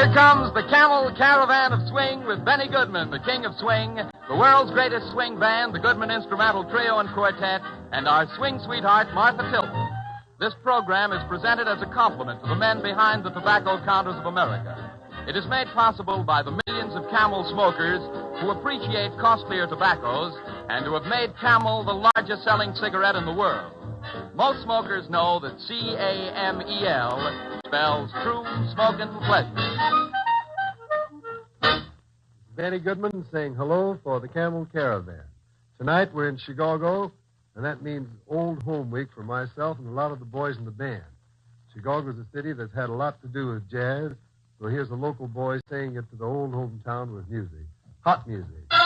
Here comes the Camel Caravan of Swing with Benny Goodman, the king of swing, the world's greatest swing band, the Goodman Instrumental Trio and Quartet, and our swing sweetheart, Martha Tilton. This program is presented as a compliment to the men behind the tobacco counters of America. It is made possible by the millions of Camel smokers who appreciate costlier tobaccos and who have made Camel the largest selling cigarette in the world. Most smokers know that C-A-M-E-L spells true smoking pleasure. Benny Goodman saying hello for the Camel Caravan. Tonight we're in Chicago, and that means Old Home Week for myself and a lot of the boys in the band. Chicago's a city that's had a lot to do with jazz, so here's a local boy saying it to the old hometown with music. Hot music.